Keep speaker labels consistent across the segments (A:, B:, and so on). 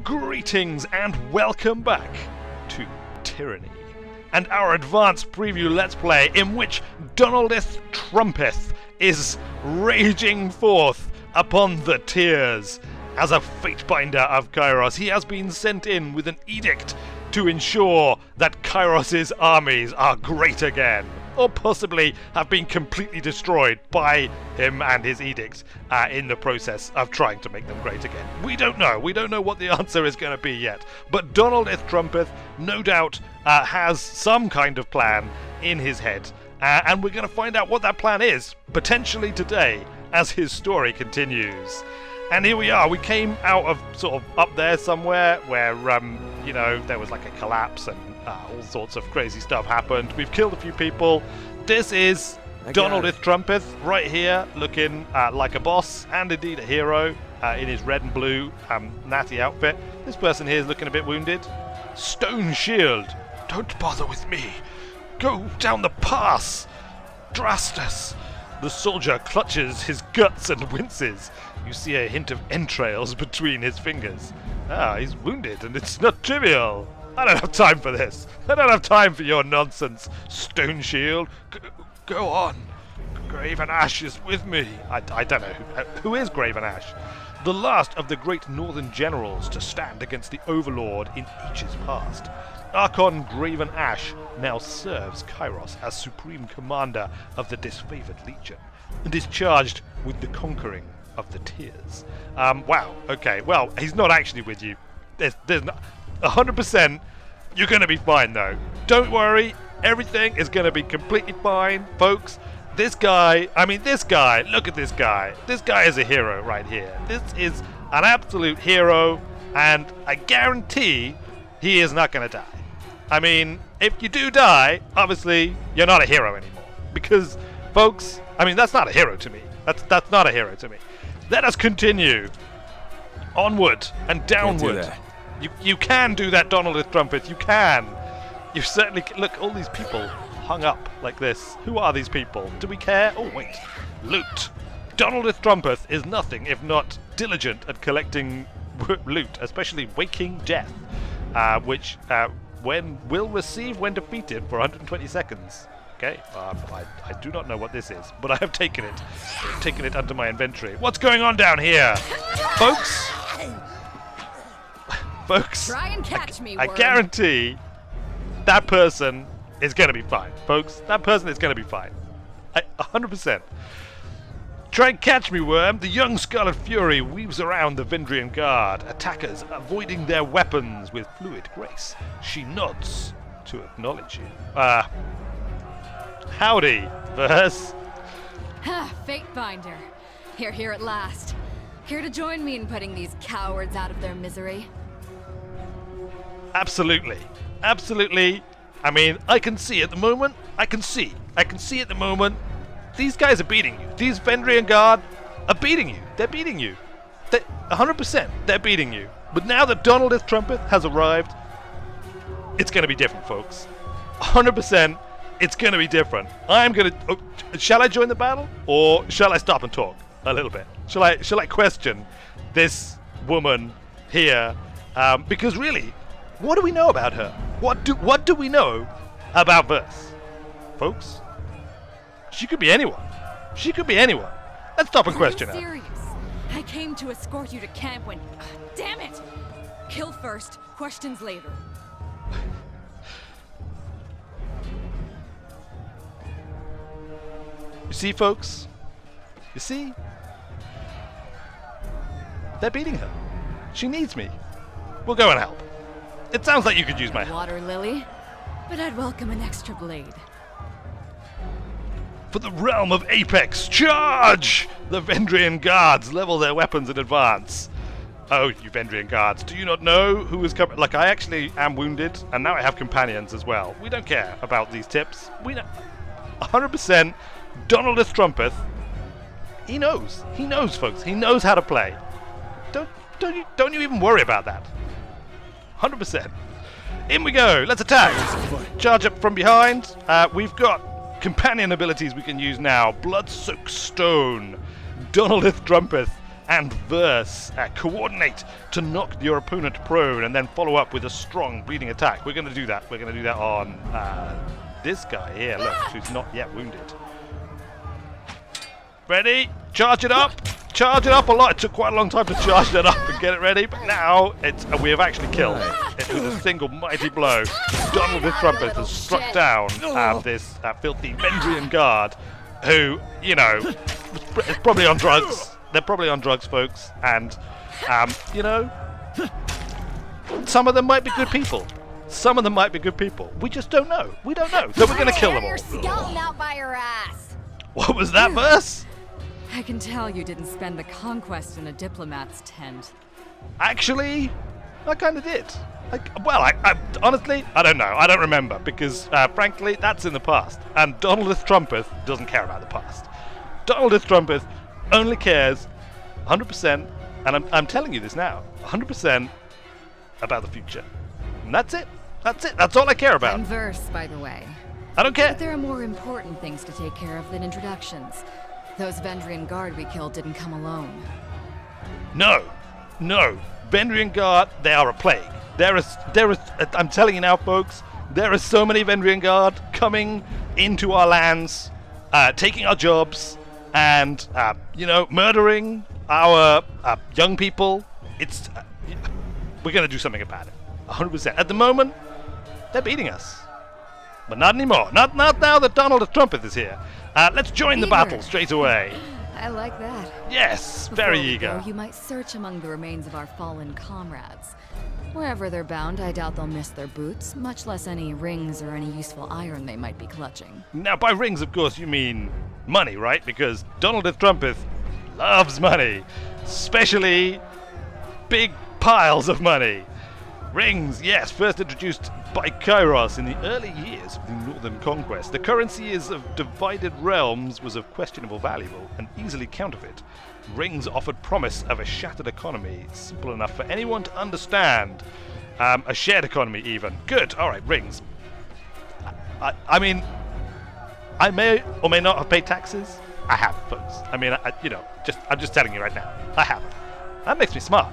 A: Greetings and welcome back to Tyranny, and our advanced preview Let's Play in which Donaldith Trumpeth is raging forth upon the tears. As a fatebinder of Kairos, he has been sent in with an edict to ensure that Kairos' armies are great again, or possibly have been completely destroyed by him and his edicts in the process of trying to make them great again. We don't know. We don't know what the answer is going to be yet. But Donaldith Trumpeth, no doubt, has some kind of plan in his head. And we're going to find out what that plan is, potentially today, as his story continues. And here we are. We came out of sort of up there somewhere where, you know, there was like a collapse and all sorts of crazy stuff happened. We've killed a few people. This is Donaldith Trumpeth right here, looking like a boss and indeed a hero in his red and blue natty outfit. This person here is looking a bit wounded. Stone shield. Don't bother with me. Go down the pass. Drastus. The soldier clutches his guts and winces. You see a hint of entrails between his fingers. He's wounded, and it's not trivial. I don't have time for this. I don't have time for your nonsense, Stone Shield. Go on. Graven Ash is with me. I don't know. Who is Graven Ash? The last of the great northern generals to stand against the Overlord in ages past. Archon Graven Ash now serves Kairos as supreme commander of the disfavored legion and is charged with the conquering of the tears. Wow. Okay. Well, he's not actually with you. There's not 100%. You're going to be fine, though. Don't worry. Everything is going to be completely fine, folks. This guy. Look at this guy. This guy is a hero right here. This is an absolute hero, and I guarantee he is not going to die. I mean, if you do die, obviously you're not a hero anymore. Because, folks, that's not a hero to me. That's not a hero to me. Let us continue onward and downward. You can do that, Donaldith Trumpeth. You can. You certainly can. Look, all these people hung up like this. Who are these people? Do we care? Oh, wait. Loot. Donaldith Trumpeth is nothing if not diligent at collecting loot, especially Waking Death, which will receive when defeated for 120 seconds. Okay, I do not know what this is, but I have taken it. I've taken it under my inventory. What's going on down here? Folks?
B: Try and catch me,
A: I guarantee that person is going to be fine. Folks, that person is going to be fine. 100%. Try and catch me, worm. The young Scarlet Fury weaves around the Vendrian Guard, attackers avoiding their weapons with fluid grace. She nods to acknowledge you. Howdy, Verse.
B: Fatebinder. You're here at last. Here to join me in putting these cowards out of their misery.
A: Absolutely. Absolutely. I can see at the moment. I can see at the moment. These guys are beating you. These Vendrian Guard are beating you. They're beating you. 100%. They're beating you. But now that Donaldith Trumpeth has arrived, it's going to be different, folks. 100%. It's going to be different. Shall I join the battle? Or shall I stop and talk a little bit? Shall I question this woman here? Because really, what do we know about her? What do we know about Verse? Folks? She could be anyone. She could be anyone. Let's stop and question her.
B: Are you serious? I came to escort you to camp when... damn it! Kill first, questions later.
A: You see, folks? You see? They're beating her. She needs me. We'll go and help. It sounds like you could use my help.
B: Water lily, but I'd welcome an extra blade.
A: For the realm of Apex, charge! The Vendrian Guards level their weapons in advance. Oh, you Vendrian Guards, do you not know who is coming? Like, I actually am wounded, and now I have companions as well. We don't care about these tips. We know. 100%. Donaldith Trumpeth. He knows. He knows, folks. He knows how to play. Don't you even worry about that. 100%. In we go. Let's attack. Charge up from behind. We've got companion abilities we can use now. Blood-soaked stone. Donaldith Trumpeth and verse. Coordinate to knock your opponent prone and then follow up with a strong bleeding attack. We're going to do that. We're going to do that on this guy here, look, who's not yet wounded. Ready? Charge it up! Charge it up a lot. It took quite a long time to charge that up and get it ready, but now we have actually killed it with a single mighty blow. Donaldith Trumpeth has struck down this filthy Vendrian guard who, you know, is probably on drugs. They're probably on drugs, folks, and, you know, some of them might be good people. Some of them might be good people. We just don't know. We don't know. So we're going to kill them all.
B: You're scouting out by your ass.
A: What was that verse?
B: I can tell you didn't spend the conquest in a diplomat's tent.
A: Actually, I kind of did. I honestly, I don't know. I don't remember because, frankly, that's in the past. And Donaldith Trumpeth doesn't care about the past. Donaldith Trumpeth only cares 100%, and I'm telling you this now, 100% about the future. And that's it. That's it. That's all I care about.
B: And verse, by the way.
A: I don't care.
B: But there are more important things to take care of than introductions. Those Vendrian guard we killed didn't come alone.
A: No. Vendrian guard, they are a plague. There is. I'm telling you now, folks, there are so many Vendrian guard coming into our lands, taking our jobs, and, you know, murdering our young people. It's, we're going to do something about it. 100%. At the moment, they're beating us. But not anymore. Not now that Donaldith Trumpeth is here. Let's join the battle straight away.
B: I like that.
A: Yes, very eager.
B: Before we go, you might search among the remains of our fallen comrades. Wherever they're bound, I doubt they'll miss their boots, much less any rings or any useful iron they might be clutching.
A: Now, by rings, of course, you mean money, right? Because Donaldith Trumpeth loves money. Especially big piles of money. Rings, yes, first introduced by Kairos in the early years of the Northern Conquest. The currency of divided realms was of questionable value and easily counterfeit. Rings offered promise of a shattered economy, simple enough for anyone to understand. A shared economy, even. Good, alright, rings. I mean, I may or may not have paid taxes. I have, folks. I mean, I'm just telling you right now. I have. That makes me smart.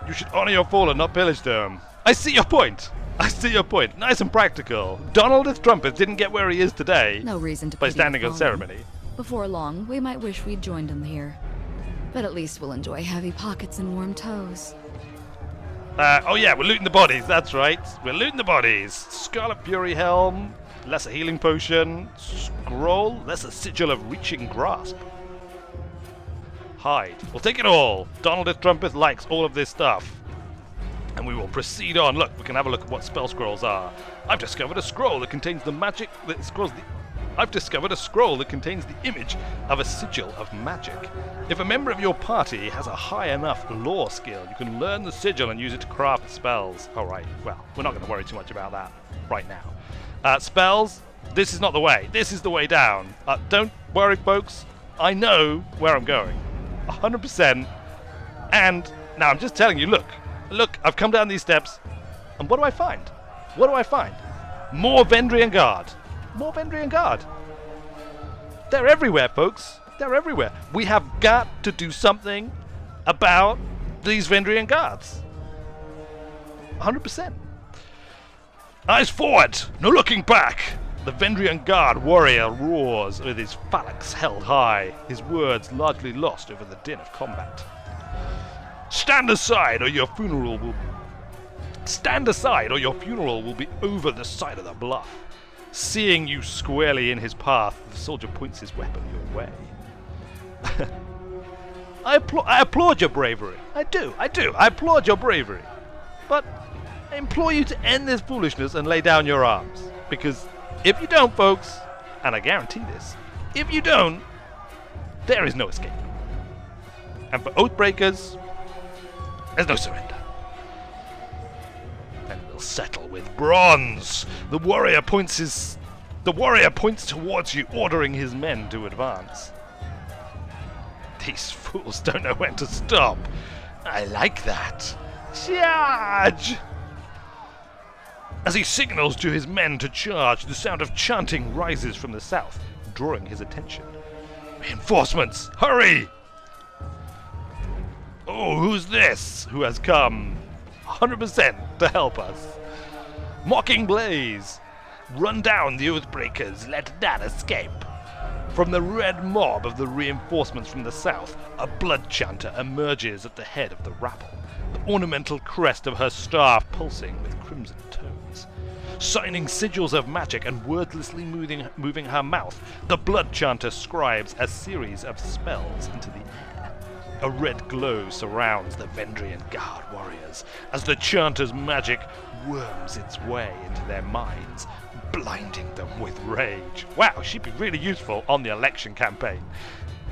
A: You should honor your fallen, not pillage them. I see your point. Nice and practical. Donaldith Trumpeth didn't get where he is today.
B: No reason to
A: by standing on ceremony.
B: Before long, we might wish we'd joined him here. But at least we'll enjoy heavy pockets and warm toes.
A: Oh yeah, we're looting the bodies, that's right. We're looting the bodies. Scarlet Fury Helm, lesser healing potion, scroll, lesser sigil of reaching grasp. Hide. We'll take it all. Donaldith Trumpeth likes all of this stuff. And we will proceed on. Look, we can have a look at what spell scrolls are. I've discovered a scroll that contains the magic I've discovered a scroll that contains the image of a sigil of magic. If a member of your party has a high enough lore skill, you can learn the sigil and use it to craft spells. Alright, well, we're not going to worry too much about that right now. Spells, this is not the way. This is the way down. Don't worry, folks. I know where I'm going. 100%. And now I'm just telling you, look, I've come down these steps, and what do I find? More Vendrian Guard. They're everywhere, folks. They're everywhere. We have got to do something about these Vendrian Guards. 100%. Eyes forward, no looking back. The Vendrian Guard warrior roars with his phalanx held high, his words largely lost over the din of combat. Stand aside or your funeral will be over the side of the bluff. Seeing you squarely in his path, the soldier points his weapon your way. I applaud your bravery. I do. I applaud your bravery. But I implore you to end this foolishness and lay down your arms. Because if you don't, folks, and I guarantee this, if you don't, there is no escape. And for Oathbreakers, there's no surrender. And we'll settle with bronze. The warrior points towards you, ordering his men to advance. These fools don't know when to stop. I like that. Charge! As he signals to his men to charge, the sound of chanting rises from the south, drawing his attention. Reinforcements, hurry! Oh, who's this? Who has come 100% to help us? Mocking Blaze. Run down the Oathbreakers, let none escape. From the red mob of the reinforcements from the south, a blood chanter emerges at the head of the rabble, the ornamental crest of her staff pulsing with crimson tones. Signing sigils of magic and wordlessly moving her mouth, the blood chanter scribes a series of spells into the air. A red glow surrounds the Vendrian Guard warriors as the chanter's magic worms its way into their minds, blinding them with rage. Wow, she'd be really useful on the election campaign.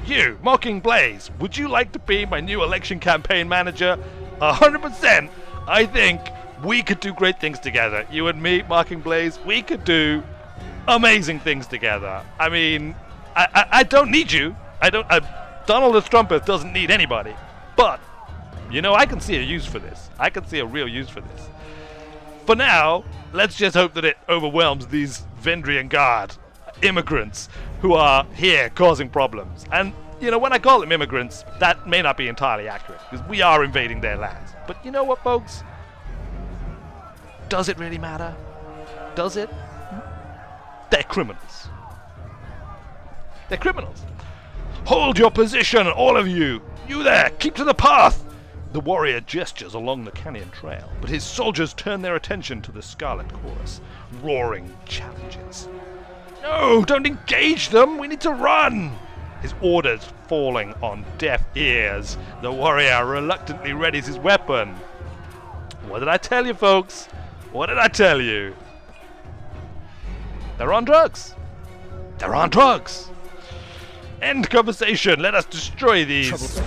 A: You, Mocking Blaze, would you like to be my new election campaign manager? 100%! I think we could do great things together. You and me, Mocking Blaze, we could do amazing things together. I mean, I don't need you. Donaldith Trumpeth doesn't need anybody. But, you know, I can see a use for this. I can see a real use for this. For now, let's just hope that it overwhelms these Vendrian Guard immigrants who are here causing problems. And, you know, when I call them immigrants, that may not be entirely accurate, because we are invading their lands. But you know what, folks? Does it really matter? Does it? They're criminals. They're criminals. Hold your position, all of you! You there, keep to the path! The warrior gestures along the canyon trail, but his soldiers turn their attention to the Scarlet Chorus, roaring challenges. No, don't engage them! We need to run! His orders falling on deaf ears. The warrior reluctantly readies his weapon. What did I tell you, folks? What did I tell you? They're on drugs. They're on drugs. End conversation. Let us destroy these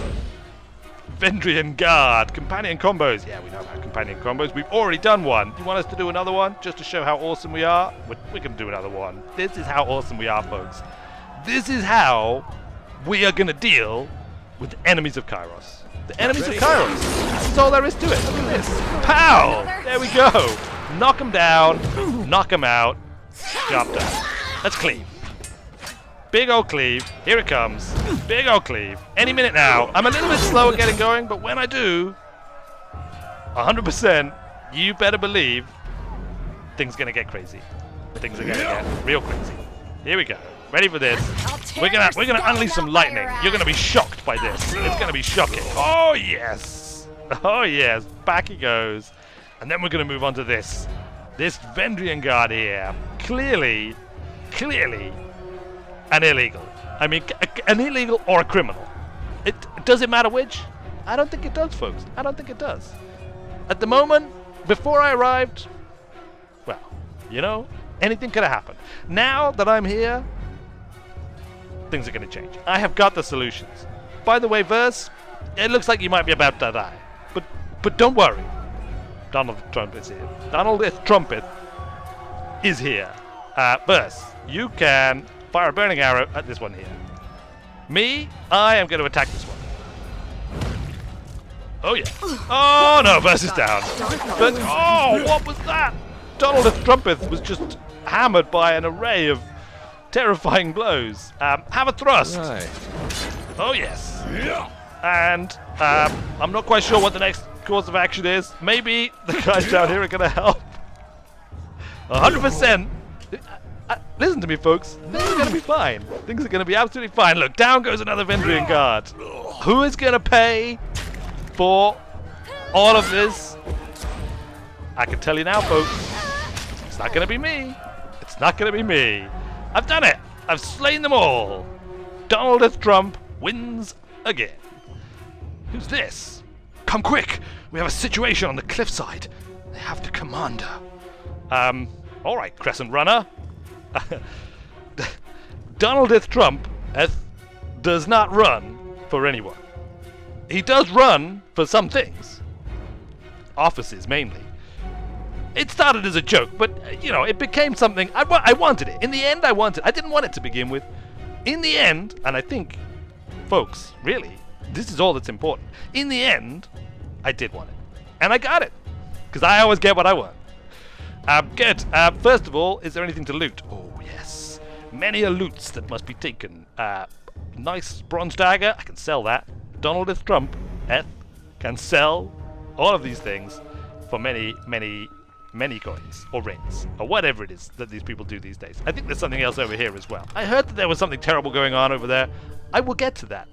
A: Vendrian Guard. Companion combos. Yeah, we know about companion combos. We've already done one. You want us to do another one just to show how awesome we are? We can do another one. This is how awesome we are, folks. This is how we are going to deal with the enemies of Kairos. The enemies of Kairos. That's all there is to it. Look at this. Pow! There we go. Knock them down. Knock them out. Job done. Let's cleave. Big old cleave. Here it comes. Big old cleave. Any minute now. I'm a little bit slow at getting going, but when I do, 100%, you better believe things are going to get crazy. Things are going to get real crazy. Here we go. Ready for this. We're gonna unleash some lightning. You're gonna be shocked by this. It's gonna be shocking. Oh yes. Oh yes. Back he goes. And then we're gonna move on to this. This Vendrian Guard here. Clearly an illegal. I mean, an illegal or a criminal. Does it matter which? I don't think it does, folks. I don't think it does. At the moment, before I arrived, well, you know, anything could have happened. Now that I'm here, things are going to change. I have got the solutions. By the way, Verse, it looks like you might be about to die. But don't worry. Donaldith Trumpeth is here. Donaldith Trumpeth is here. Verse, you can fire a burning arrow at this one here. Me, I am going to attack this one. Oh yeah. Oh no, Verse is down. Verse, oh, what was that? Donaldith Trumpeth was just hammered by an array of terrifying blows. Have a thrust. Right. Oh yes. And I'm not quite sure what the next course of action is. Maybe the guys down here are going to help. 100%. Listen to me, folks. Things are going to be fine. Things are going to be absolutely fine. Look, down goes another Vendrian Guard. Who is going to pay for all of this? I can tell you now, folks. It's not going to be me. It's not going to be me. I've done it. I've slain them all. Donaldith Trump wins again. Who's this? Come quick. We have a situation on the cliffside. They have the commander. All right, Crescent Runner. Donaldith Trump does not run for anyone. He does run for some things. Offices, mainly. It started as a joke, but, you know, it became something. I wanted it. In the end, I didn't want it to begin with. In the end, and I think, folks, really, this is all that's important. In the end, I did want it. And I got it. Because I always get what I want. Good. First of all, is there anything to loot? Oh, yes. Many a loots that must be taken. Nice bronze dagger. I can sell that. Donaldith Trump. can sell all of these things for many, many, many coins or rings or whatever it is that these people do these days. I think there's something else over here as well. I heard that there was something terrible going on over there. I will get to that.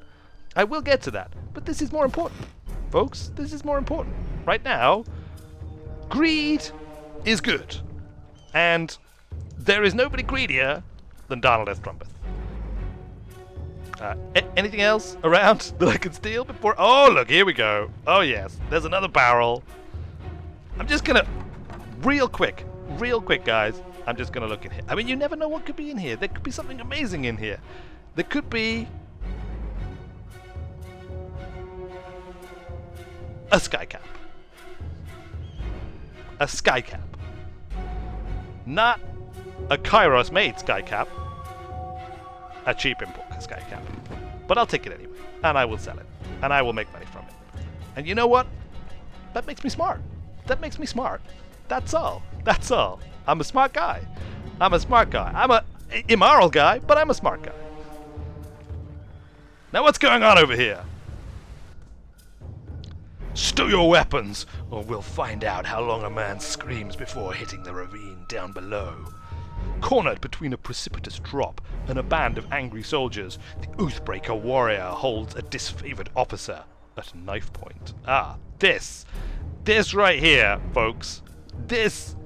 A: I will get to that. But this is more important, folks. This is more important. Right now, greed is good. And there is nobody greedier than Donaldith Trumpeth. Anything else around that I can steal before? Oh, look, here we go. Oh, yes. There's another barrel. I'm just gonna... Real quick, guys. I'm just gonna look in here. I mean, you never know what could be in here. There could be something amazing in here. There could be... a skycap. A skycap. Not a Kairos-made skycap. A cheap import skycap. But I'll take it anyway. And I will sell it. And I will make money from it. And you know what? That makes me smart. That makes me smart. That's all. That's all. I'm a smart guy. I'm a smart guy. I'm a immoral guy, but I'm a smart guy. Now what's going on over here? Stow your weapons, or we'll find out how long a man screams before hitting the ravine down below. Cornered between a precipitous drop and a band of angry soldiers, the Oathbreaker warrior holds a disfavored officer at knife point. Ah, this right here, folks, this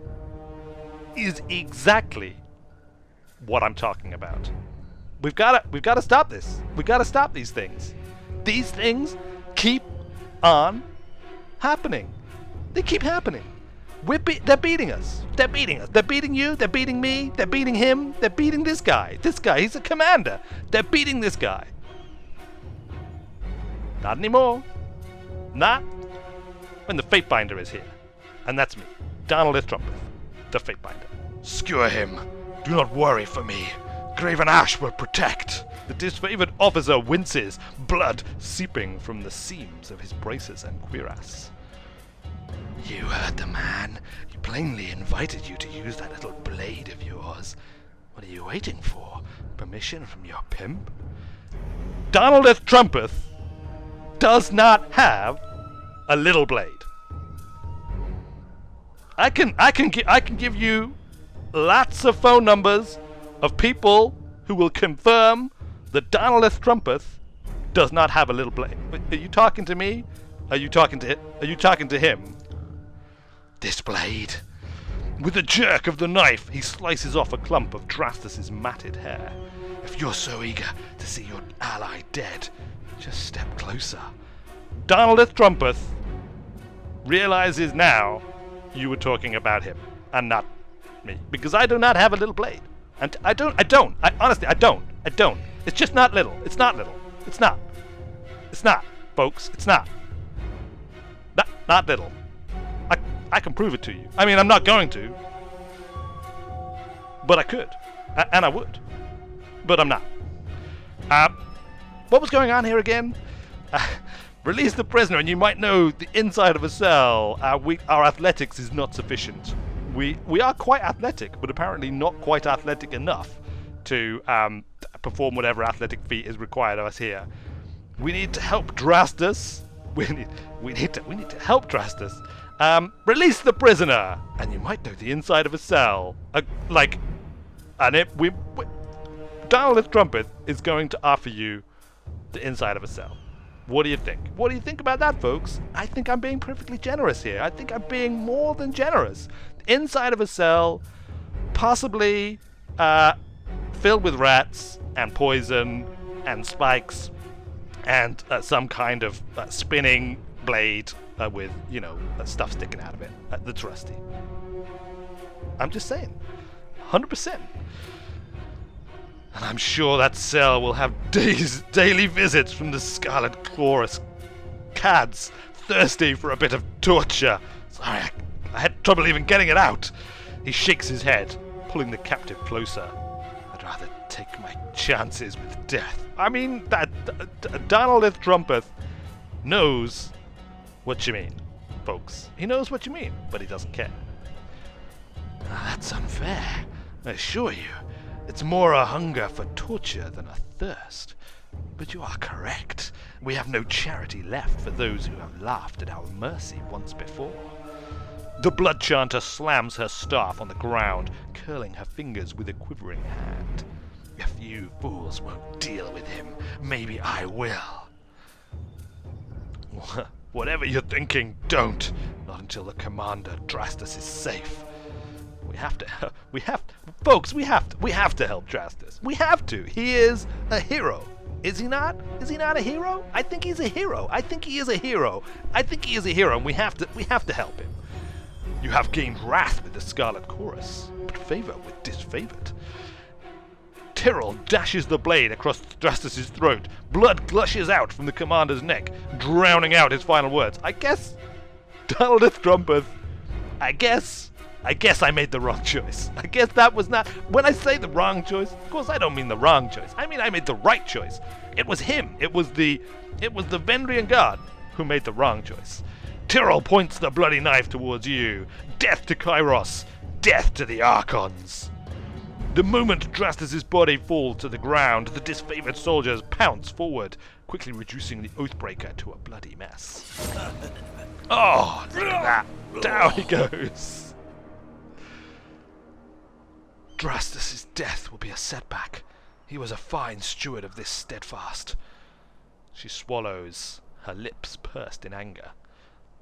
A: is exactly what I'm talking about. We've got to stop this. We've got to stop these things. These things keep on happening. They keep happening. They're beating us. They're beating us. They're beating you. They're beating me. They're beating him. They're beating this guy. This guy, he's a commander. They're beating this guy. Not anymore. Not when the Fatebinder is here. And that's me, Donaldith Trumpeth, the Fatebinder. Skewer him. Do not worry for me. Graven Ash will protect. The disfavored officer winces, blood seeping from the seams of his braces and cuirass. You heard the man. He plainly invited you to use that little blade of yours. What are you waiting for? Permission from your pimp? Donaldith Trumpeth does not have a little blade. I can give you lots of phone numbers of people who will confirm that Donaldith Trumpeth does not have a little blade. Are you talking to me? Are you talking to him? This blade. With a jerk of the knife, he slices off a clump of Drastus's matted hair. If you're so eager to see your ally dead, just step closer. Donaldith Trumpeth realizes now you were talking about him and not me, because I do not have a little blade. And I honestly don't. It's just not little. It's not little. It's not, folks. It's not. Not little. I can prove it to you. I mean, I'm not going to, but I could, and I would, but I'm not. What was going on here again? Release the prisoner, and you might know the inside of a cell. Our athletics is not sufficient. We are quite athletic, but apparently not quite athletic enough to perform whatever athletic feat is required of us here. We need to help Drastus. We need to help Drastus. Release the prisoner, and you might know the inside of a cell. Donaldith Trumpeth is going to offer you the inside of a cell. What do you think? What do you think about that, folks? I think I'm being perfectly generous here. I think I'm being more than generous. The inside of a cell, possibly filled with rats and poison and spikes and some kind of spinning blade with, stuff sticking out of it that's rusty. I'm just saying. 100%. And I'm sure that cell will have daily visits from the Scarlet Chorus cads thirsty for a bit of torture. Sorry, I had trouble even getting it out. He shakes his head, pulling the captive closer. I'd rather take my chances with death. I mean, that Donaldith Trumpeth knows what you mean, folks. He knows what you mean, but he doesn't care. That's unfair, I assure you. It's more a hunger for torture than a thirst. But you are correct. We have no charity left for those who have laughed at our mercy once before. The blood chanter slams her staff on the ground, curling her fingers with a quivering hand. If you fools won't deal with him, maybe I will. Whatever you're thinking, don't. Not until the Commander Drastus is safe. Folks, we have to help Drastus. We have to. He is a hero. Is he not? Is he not a hero? I think he's a hero. I think he is a hero. I think he is a hero, and we have to help him. You have gained wrath with the Scarlet Chorus, but favor with disfavored. Tyrrell dashes the blade across Drastus' throat. Blood gushes out from the commander's neck, drowning out his final words. I guess, Donaldith Trumpeth, I guess I made the wrong choice. I guess that was not... When I say the wrong choice, of course I don't mean the wrong choice. I mean I made the right choice. It was him. It was the Vendrian god who made the wrong choice. Tyrrell points the bloody knife towards you. Death to Kairos. Death to the Archons. The moment Drastus' body falls to the ground, the disfavored soldiers pounce forward, quickly reducing the Oathbreaker to a bloody mess. Oh, look at that. Down he goes. Drastus' death will be a setback. He was a fine steward of this steadfast. She swallows, her lips pursed in anger.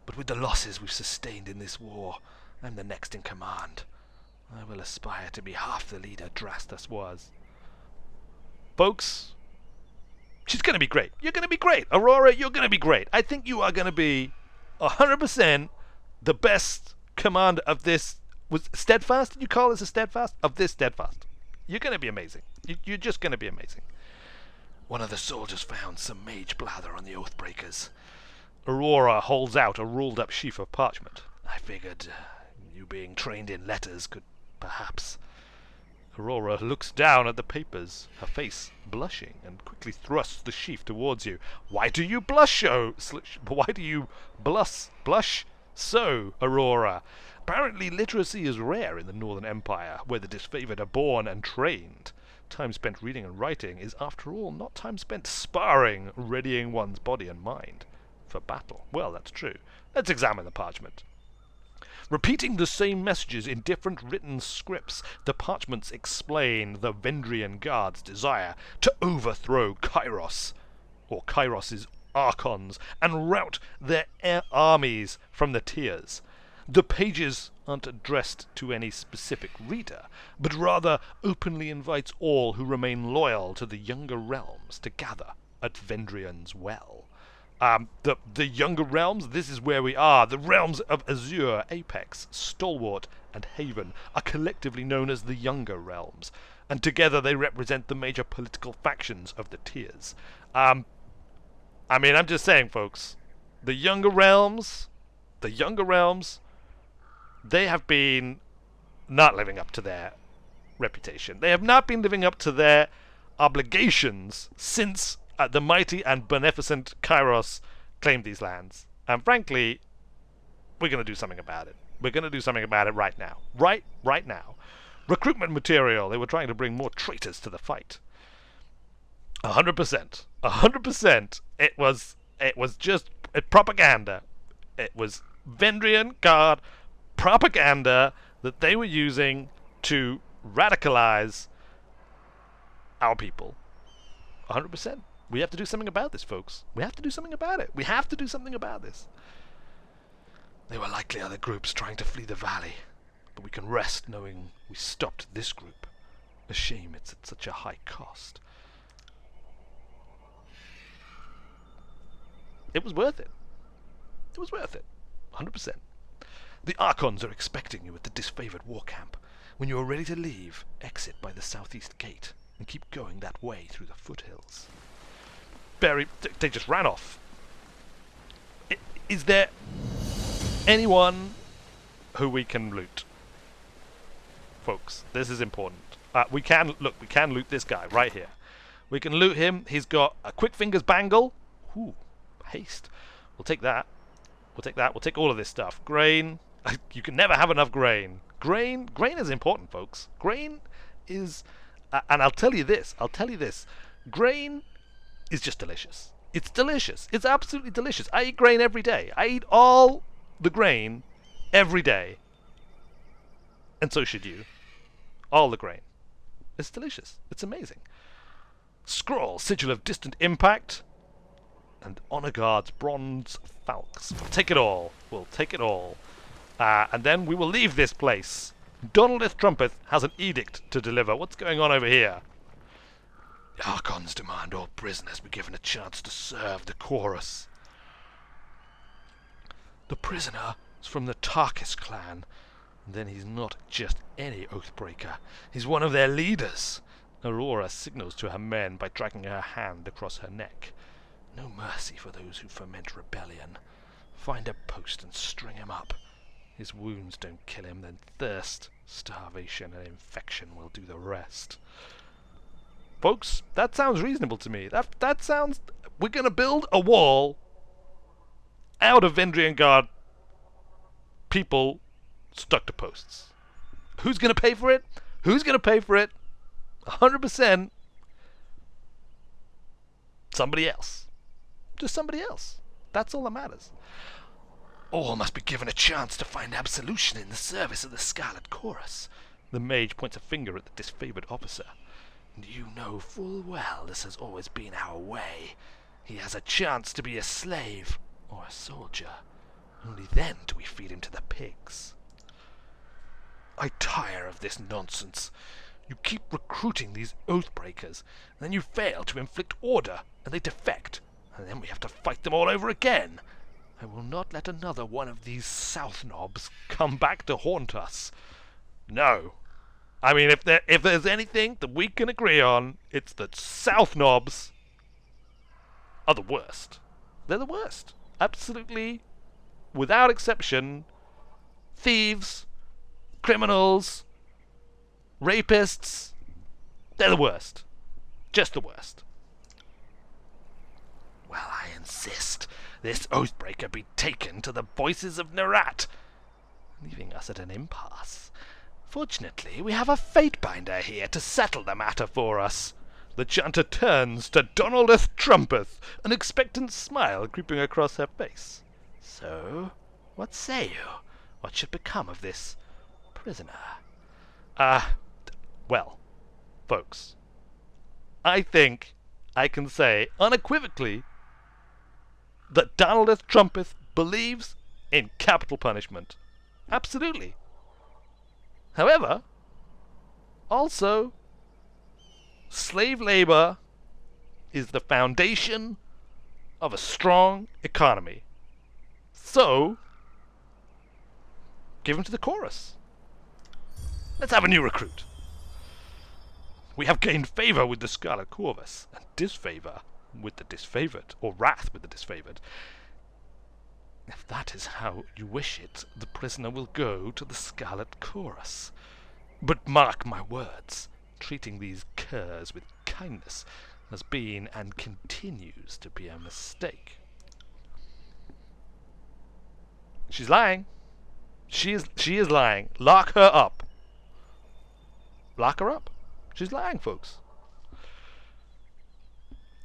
A: But with the losses we've sustained in this war, I'm the next in command. I will aspire to be half the leader Drastus was. Folks, she's going to be great. You're going to be great. Aurora, you're going to be great. I think you are going to be 100% the best commander of this. Was steadfast? Did you call this a steadfast? Of this steadfast. You're going to be amazing. You're just going to be amazing. One of the soldiers found some mage blather on the Oathbreakers. Aurora holds out a rolled up sheaf of parchment. I figured you being trained in letters could perhaps... Aurora looks down at the papers, her face blushing, and quickly thrusts the sheaf towards you. Why do you blush so, Aurora? Apparently literacy is rare in the Northern Empire, where the disfavored are born and trained. Time spent reading and writing is, after all, not time spent sparring, readying one's body and mind for battle. Well, that's true. Let's examine the parchment. Repeating the same messages in different written scripts, the parchments explain the Vendrian Guard's desire to overthrow Kairos, or Kairos' Archons, and rout their armies from the tiers. The pages aren't addressed to any specific reader, but rather openly invites all who remain loyal to the Younger Realms to gather at Vendrian's Well. The Younger Realms, this is where we are. The realms of Azure, Apex, Stalwart, and Haven are collectively known as the Younger Realms, and together they represent the major political factions of the tiers. I'm just saying, folks, the Younger Realms, they have been not living up to their reputation. They have not been living up to their obligations since the mighty and beneficent Kairos claimed these lands. And frankly, we're going to do something about it. We're going to do something about it right now. Right now. Recruitment material. They were trying to bring more traitors to the fight. 100%. 100%. It was just propaganda. It was Vendrian Guard propaganda that they were using to radicalize our people. 100%. We have to do something about this, folks. We have to do something about it. We have to do something about this. There were likely other groups trying to flee the valley, but we can rest knowing we stopped this group. A shame it's at such a high cost. It was worth it. It was worth it. 100%. The Archons are expecting you at the disfavored war camp. When you are ready to leave, exit by the southeast gate and keep going that way through the foothills. They just ran off. Is there anyone who we can loot? Folks, this is important. We can loot this guy right here. We can loot him. He's got a quick fingers bangle. Ooh, haste. We'll take that. We'll take that. We'll take all of this stuff. Grain. You can never have enough grain. Grain is important, folks. Grain is And I'll tell you this. Grain is just delicious. It's delicious. It's absolutely delicious. I eat grain every day. I eat all the grain every day. And so should you. All the grain. It's delicious. It's amazing. Scroll, sigil of distant impact. And honor guards, bronze falcons. We'll take it all. And then we will leave this place. Donaldith Trumpeth has an edict to deliver. What's going on over here? The Archons demand all prisoners be given a chance to serve the chorus. The prisoner is from the Tarkis clan. And then he's not just any oathbreaker. He's one of their leaders. Aurora signals to her men by dragging her hand across her neck. No mercy for those who foment rebellion. Find a post and string him up. His wounds don't kill him, then thirst, starvation, and infection will do the rest. Folks, that sounds reasonable to me. That sounds... We're going to build a wall out of Vendrian Guard people stuck to posts. Who's going to pay for it? 100% somebody else. Just somebody else. That's all that matters. All must be given a chance to find absolution in the service of the Scarlet Chorus. The mage points a finger at the disfavored officer. And you know full well this has always been our way. He has a chance to be a slave or a soldier. Only then do we feed him to the pigs. I tire of this nonsense. You keep recruiting these oathbreakers, and then you fail to inflict order, and they defect, and then we have to fight them all over again. I will not let another one of these South knobs come back to haunt us. No. I mean, if there's anything that we can agree on, it's that South knobs are the worst. They're the worst. Absolutely, without exception, thieves, criminals, rapists, they're the worst. Just the worst. Well, I insist this oathbreaker be taken to the voices of Nerat, leaving us at an impasse. Fortunately, we have a Fatebinder here to settle the matter for us. The chanter turns to Donaldith Trumpeth, an expectant smile creeping across her face. So, what say you? What should become of this prisoner? Well, folks, I think I can say unequivocally that Donaldith Trumpeth believes in capital punishment. Absolutely. However, also, slave labor is the foundation of a strong economy. So, give him to the chorus. Let's have a new recruit. We have gained favor with the Scarlet Corvus, and disfavor with the disfavored, or wrath with the disfavored. If that is how you wish it, the prisoner will go to the Scarlet Chorus. But mark my words, treating these curs with kindness has been and continues to be a mistake. She's lying. She is lying. Lock her up. Lock her up. She's lying, folks.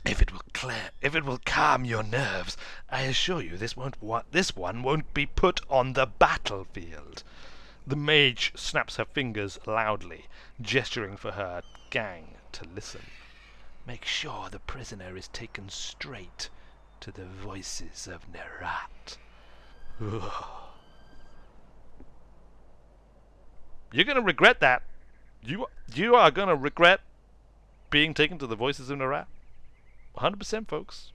A: If it will calm your nerves, I assure you this one won't be put on the battlefield. The mage snaps her fingers loudly, gesturing for her gang to listen. Make sure the prisoner is taken straight to the voices of Nerat. You're gonna regret that. You are gonna regret being taken to the voices of Nerat. 100%, folks.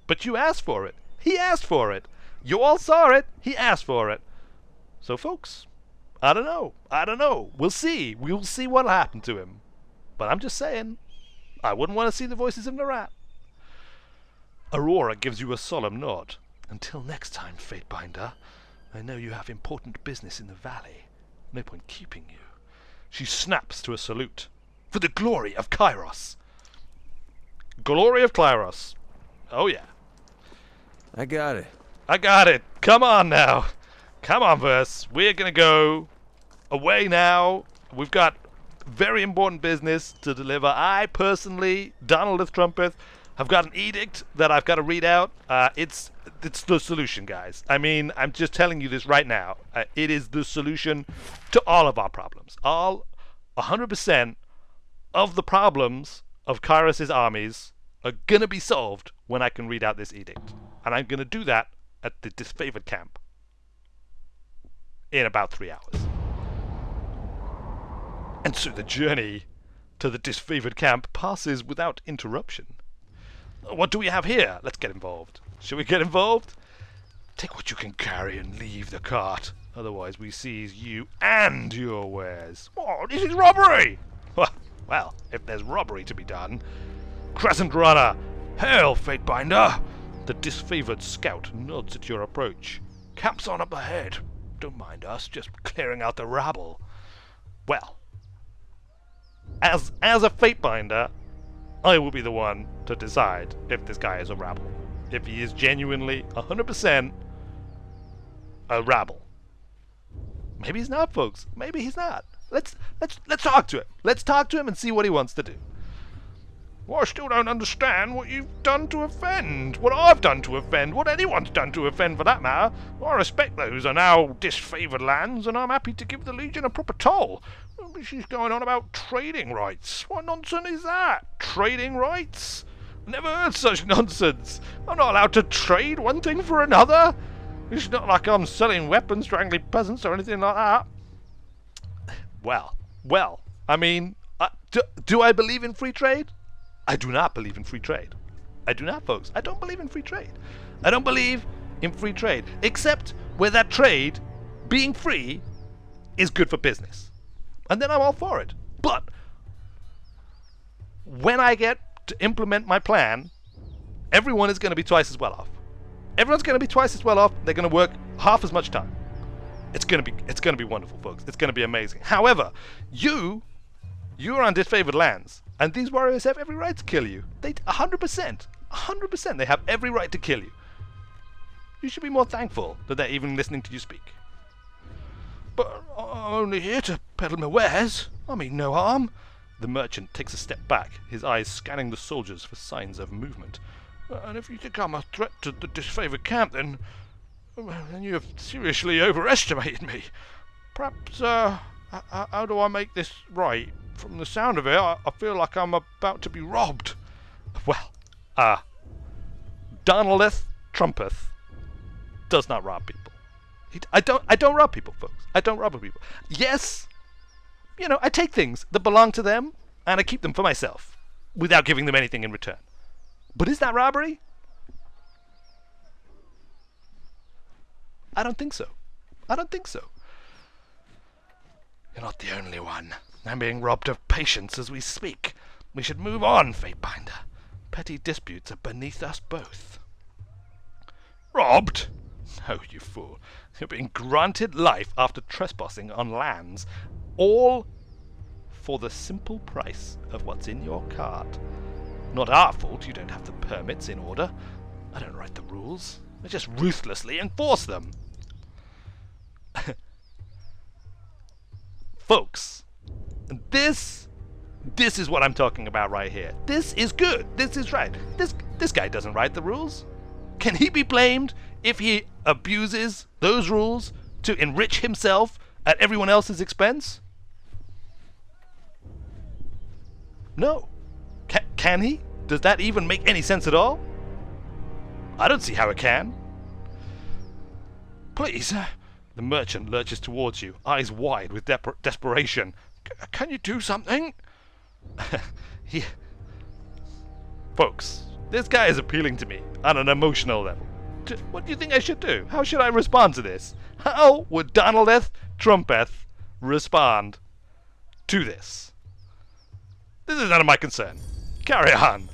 A: But you asked for it. He asked for it. You all saw it. He asked for it. So, folks, I don't know. We'll see. We'll see what'll happen to him. But I'm just saying, I wouldn't want to see the voices of Nerat. Aurora gives you a solemn nod. Until next time, Fatebinder. I know you have important business in the valley. No point keeping you. She snaps to a salute. For the glory of Kairos. Glory of Kairos. Oh, yeah.
C: I got it.
A: Come on now. Come on, Verse. We're going to go away now. We've got very important business to deliver. I personally, Donaldith Trumpeth, have got an edict that I've got to read out. It's the solution, guys. I mean, I'm just telling you this right now. It is the solution to all of our problems. All 100% of the problems of Kairos' armies are going to be solved when I can read out this edict. And I'm going to do that at the disfavored camp in about 3 hours. And so the journey to the disfavored camp passes without interruption. What do we have here? Let's get involved. Shall we get involved? Take what you can carry and leave the cart. Otherwise we seize you and your wares. Oh, this is robbery! Well, if there's robbery to be done. Crescent Runner! Hail, Fatebinder! The disfavored scout nods at your approach. Camp's on up ahead. Don't mind us, just clearing out the rabble. Well, as a Fatebinder, I will be the one to decide if this guy is a rabble. If he is genuinely 100% a rabble. Maybe he's not, folks. Maybe he's not. Let's talk to him. Let's talk to him and see what he wants to do. Well, I still don't understand what you've done to offend. What I've done to offend. What anyone's done to offend, for that matter. I respect those are now disfavored lands, and I'm happy to give the Legion a proper toll. She's going on about trading rights. What nonsense is that? Trading rights? Never heard such nonsense. I'm not allowed to trade one thing for another. It's not like I'm selling weapons to angry peasants or anything like that. Well, I mean, do I believe in free trade? I do not believe in free trade. I do not, folks. I don't believe in free trade. I don't believe in free trade, except where that trade, being free, is good for business. And then I'm all for it. But when I get to implement my plan, everyone is going to be twice as well off. Everyone's going to be twice as well off. They're going to work half as much time. It's going to be wonderful, folks. It's going to be amazing. However, you're on disfavored lands, and these warriors have every right to kill you. They 100%, they have every right to kill you. You should be more thankful that they're even listening to you speak. But I'm only here to peddle my wares. I mean no harm. The merchant takes a step back, his eyes scanning the soldiers for signs of movement. And if you think I'm a threat to the disfavored camp, then you have seriously overestimated me. Perhaps, how do I make this right? From the sound of it, I feel like I'm about to be robbed. Well, Donaldith Trumpeth does not rob people. I don't rob people, folks. I don't rob people. Yes, I take things that belong to them, and I keep them for myself, without giving them anything in return. But is that robbery? I don't think so. I don't think so. You're not the only one. I'm being robbed of patience as we speak. We should move on, Fatebinder. Petty disputes are beneath us both. Robbed? No, you fool. You're being granted life after trespassing on lands, all for the simple price of what's in your cart. Not our fault you don't have the permits in order. I don't write the rules. I just ruthlessly enforce them. Folks, this is what I'm talking about right here. This is good. This is right. This guy doesn't write the rules. Can he be blamed if he abuses those rules to enrich himself at everyone else's expense? No. Can he? Does that even make any sense at all? I don't see how it can. Please. The merchant lurches towards you, eyes wide with desperation. Can you do something? Folks, this guy is appealing to me on an emotional level. What do you think I should do? How should I respond to this? How would Donaldith Trumpeth respond to this? This is none of my concern. Carry on.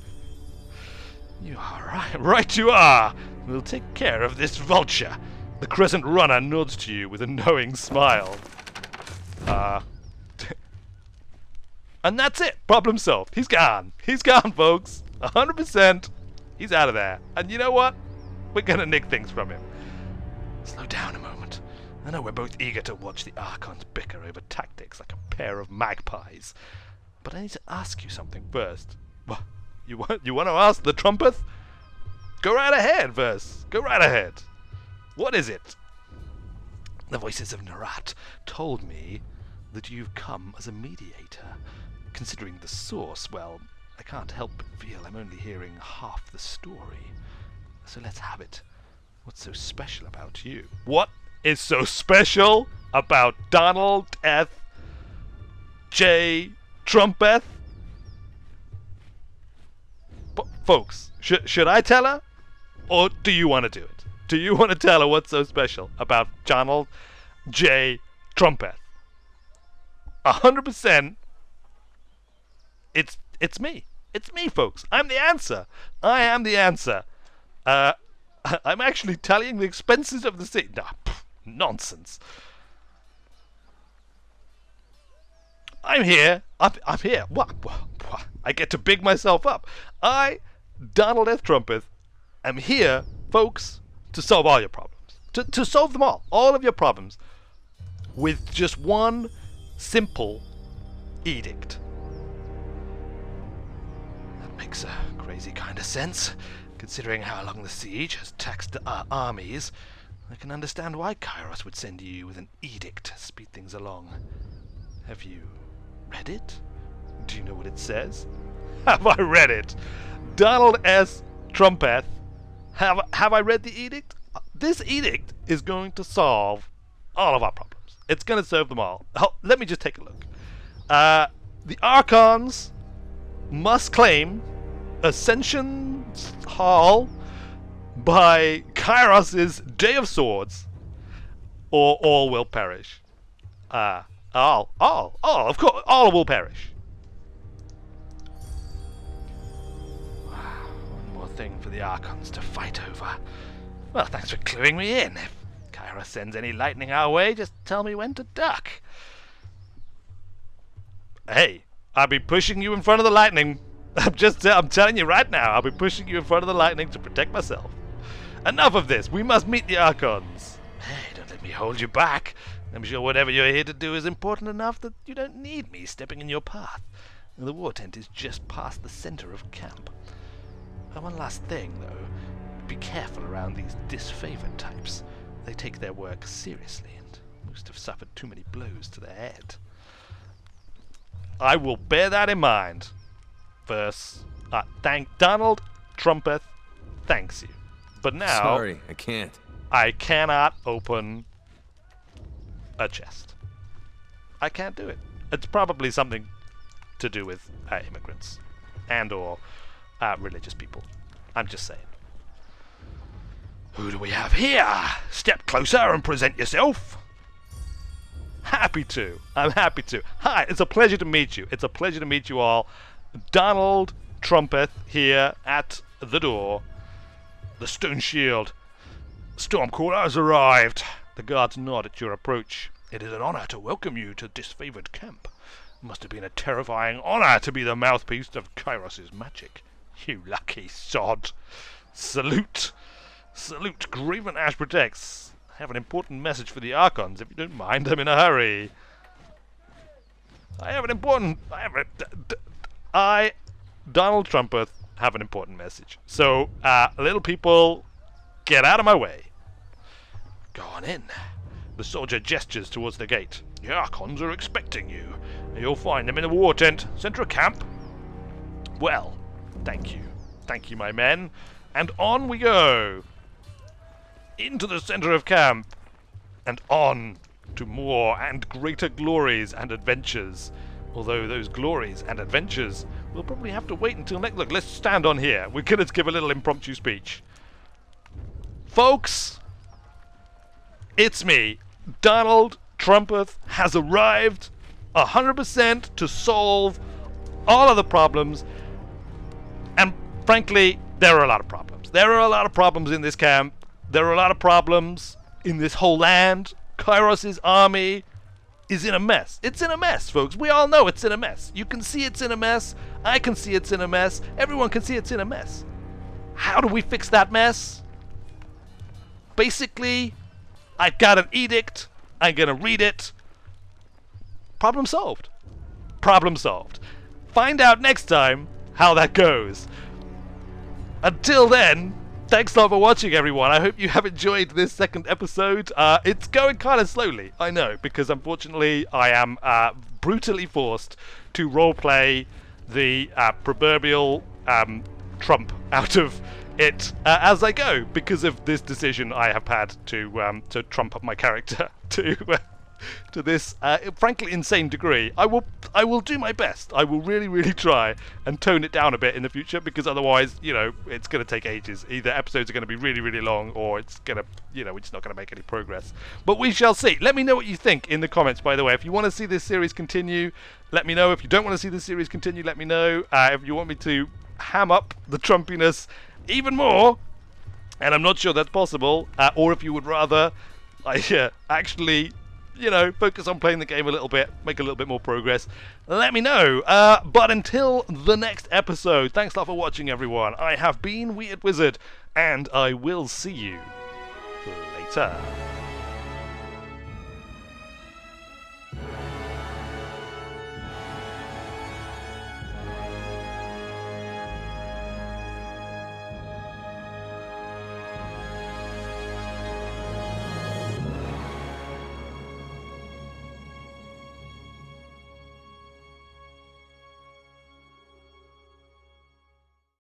A: You are right. Right you are. We'll take care of this vulture. The Crescent Runner nods to you with a knowing smile. And that's it. Problem solved. He's gone. He's gone, folks. 100%. He's out of there. And you know what? We're going to nick things from him. Slow down a moment. I know we're both eager to watch the Archons bicker over tactics like a pair of magpies, but I need to ask you something first. What? You want to ask the Trumpeth? Go right ahead, Verse. Go right ahead. What is it? The voices of Narat told me that you've come as a mediator. Considering the source, well, I can't help but feel I'm only hearing half the story. So let's have it. What's so special about you? What is so special about Donaldith Trumpeth? Folks, should I tell her? Or do you want to do it? Do you want to tell her what's so special about Donald J. Trumpeth? 100%. It's me. It's me, folks. I'm the answer. I am the answer. I'm actually tallying the expenses of the city. Nah, nonsense. I'm here. I'm here. What? I get to big myself up. I, Donaldith Trumpeth, am here, folks, to solve all your problems. To solve them all of your problems, with just one simple edict. That makes a crazy kind of sense, considering how long the siege has taxed our armies. I can understand why Kairos would send you with an edict to speed things along. Have you read it? Do you know what it says? Have I read it? Donald S. Trumpeth. Have I read the edict? This edict is going to solve all of our problems. It's going to solve them all. Oh, let me just take a look. The Archons must claim Ascension Hall by Kairos' Day of Swords, or all will perish. All, of course, all will perish. One more thing for the Archons to fight over. Well, thanks for cluing me in. If Kairos sends any lightning our way, just tell me when to duck. Hey, I'll be pushing you in front of the lightning. I'm telling you right now, I'll be pushing you in front of the lightning to protect myself. Enough of this. We must meet the Archons. Hey, don't let me hold you back. I'm sure whatever you're here to do is important enough that you don't need me stepping in your path. The war tent is just past the center of camp. One last thing, though. Be careful around these disfavored types. They take their work seriously, and most have suffered too many blows to their head. I will bear that in mind. First, thank Donald Trumpeth. Thanks you. But now...
C: Sorry, I can't.
A: I cannot open a chest. I can't do it. It's probably something to do with immigrants and or religious people. I'm just saying. Who do we have here? Step closer and present yourself. Happy to. I'm happy to. Hi, it's a pleasure to meet you. It's a pleasure to meet you all. Donald Trumpeth here at the door. The stone shield. Stormcaller has arrived. The guards nod at your approach. It is an honor to welcome you to disfavored camp. It must have been a terrifying honor to be the mouthpiece of Kairos' magic. You lucky sod. Salute. Salute. Graven Ash protects. I have an important message for the Archons, if you don't mind. I'm in a hurry. Donald Trumpeth, have an important message. So, little people, get out of my way. Go on in. The soldier gestures towards the gate. The Archons are expecting you. You'll find them in the war tent, center of camp. Well, thank you. Thank you, my men. And on we go. Into the center of camp. And on to more and greater glories and adventures. Although those glories and adventures will probably have to wait until next... Look, let's stand on here. Let's give a little impromptu speech. Folks, it's me. Donald Trumpeth has arrived 100% to solve all of the problems. And frankly, there are a lot of problems. There are a lot of problems in this camp. There are a lot of problems in this whole land. Kairos' army is in a mess. It's in a mess, folks. We all know it's in a mess. You can see it's in a mess. I can see it's in a mess. Everyone can see it's in a mess. How do we fix that mess? Basically, I've got an edict I'm going to read it. Problem solved. Problem solved. Find out next time how that goes. Until then, thanks a lot for watching, everyone. I hope you have enjoyed this second episode. It's going kind of slowly, I know, because unfortunately I am brutally forced to roleplay the proverbial Trump out of it as I go, because of this decision I have had to trump up my character to this frankly insane degree. I will do my best. I will really try and tone it down a bit in the future, because otherwise, it's going to take ages. Either episodes are going to be really long, or it's going to, we're just not going to make any progress. But we shall see. Let me know what you think in the comments, by the way. If you want to see this series continue, let me know. If you don't want to see this series continue, let me know. If you want me to ham up the Trumpiness even more, and I'm not sure that's possible, or if you would rather I actually focus on playing the game a little bit, make a little bit more progress, let me know. But until the next episode, thanks a lot for watching, everyone. I have been Weird Wizard, and I will see you later.